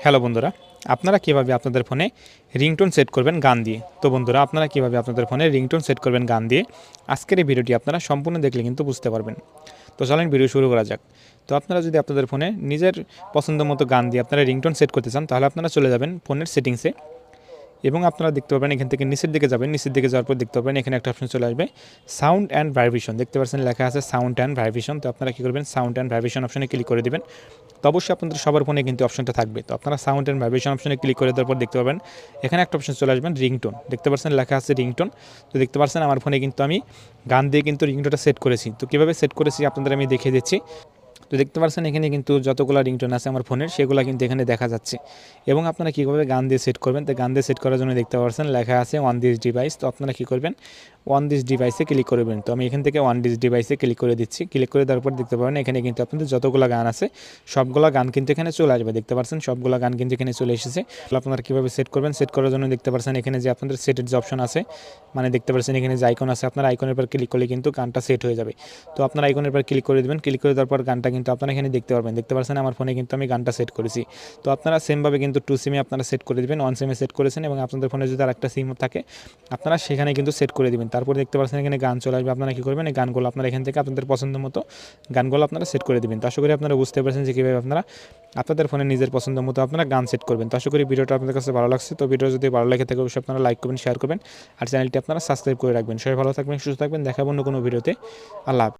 Hello বন্ধুরা, আপনারা কীভাবে আপনাদের ফোনে রিংটোন সেট করবেন গান দিয়ে। তো বন্ধুরা, আপনারা কীভাবে আপনাদের ফোনে রিংটোন সেট করবেন গান দিয়ে, আজকের এই ভিডিওটি আপনারা সম্পূর্ণ দেখলে কিন্তু বুঝতে পারবেন। তো চলেন ভিডিও শুরু করা যাক। তো আপনারা যদি আপনাদের ফোনে নিজের পছন্দ মতো গান দিয়ে আপনারা রিংটোন সেট করতে চান, তাহলে আপনারা চলে যাবেন ফোনের সেটিংসে এবং আপনারা দেখতে পাবেন এখান থেকে নিচের দিকে যাবেন। নিচের দিকে যাওয়ার পর দেখতে পাবেন এখানে একটা অপশন চলে আসবে সাউন্ড অ্যান্ড ভাইব্রেশন। দেখতে পাচ্ছেন লেখা আছে সাউন্ড অ্যান্ড ভাইব্রেশন। তো আপনারা কী করবেন, সাউন্ড অ্যান্ড ভাইব্রেশন অপশনে ক্লিক করে দেবেন। তো অবশ্যই আপনাদের সবার ফোনে কিন্তু অপশনটা থাকবে। তো আপনারা সাউন্ড অ্যান্ড ভাইব্রেশন অপশনে ক্লিক করে দেওয়ার পর দেখতে পাবেন এখানে একটা অপশন চলে আসবেন রিংটোন। দেখতে পাচ্ছেন লেখা আছে রিংটোন। তো দেখতে পাচ্ছেন আমার ফোনে কিন্তু আমি গান দিয়ে কিন্তু রিংটোনটা সেট করেছি। তো কীভাবে সেট করেছি আপনাদের আমি দেখিয়ে দিচ্ছি। তো দেখতে পাচ্ছেন এখানে কিন্তু যতগুলো রিংটোন আছে আমার ফোনের, সেগুলো কিন্তু এখানে দেখা যাচ্ছে। এবং আপনারা কীভাবে গান দিয়ে সেট করবেন, তো গান দিয়ে সেট করার জন্য দেখতে পাচ্ছেন লেখা আছে অন দিস ডিভাইস। তো আপনারা কী করবেন, অন দিস ডিভাইসে ক্লিক করবেন। তো আমি এখান থেকে অন দিস ডিভাইসে ক্লিক করে দিচ্ছি। ক্লিক করে দেওয়ার পর দেখতে পাবেন এখানে কিন্তু আপনাদের যতগুলো গান আছে সবগুলো গান কিন্তু এখানে চলে আসবে। দেখতে পাচ্ছেন সবগুলো গান কিন্তু এখানে চলে এসেছে। আপনারা কীভাবে সেট করবেন, সেট করার জন্য দেখতে পাচ্ছেন এখানে যে আপনাদের সেটের যে অপশন আছে, মানে দেখতে পাচ্ছেন এখানে যে আইকন আছে, আপনার আইকনের পর ক্লিক করলে কিন্তু গানটা সেট হয়ে যাবে। তো আপনার আইকনের পর ক্লিক করে দেবেন। ক্লিক করে দেওয়ার পর গানটা কিন্তু আপনারা এখানে দেখতে পারবেন। দেখতে পাচ্ছেন আমার ফোনে কিন্তু আমি গানটা সেট করেছি। তো আপনারা সেমভাবে কিন্তু 2 সিমে আপনারা সেট করে দেবেন। 1 সিমে সেট করেছেন এবং আপনাদের ফোনে যদি আরেকটা সিম থাকে আপনারা সেখানে কিন্তু সেট করে দেবেন। তারপর দেখতে পাচ্ছেন এখানে গান চলে আসবে। আপনারা কী করবেন, এই গানগুলো আপনারা এখান থেকে আপনাদের পছন্দ মতো গানগুলো আপনারা সেট করে দেবেন। তো আশা করি আপনারা বুঝতে পারছেন যে কীভাবে আপনারা আপনাদের ফোনে নিজের পছন্দ মতো আপনারা গান সেট করবেন। তো আশা করি ভিডিওটা আপনাদের কাছে ভালো লাগছে। তো ভিডিও যদি ভালো লাগে থাকে অবশ্যই আপনারা লাইক করবেন, শেয়ার করবেন আর চ্যানেলটি আপনারা সাবস্ক্রাইব করে রাখবেন। সবাই ভালো থাকবেন, সুস্থ থাকবেন। দেখাবো অন্য কোনো ভিডিওতে। আল্লাহ হাফেজ।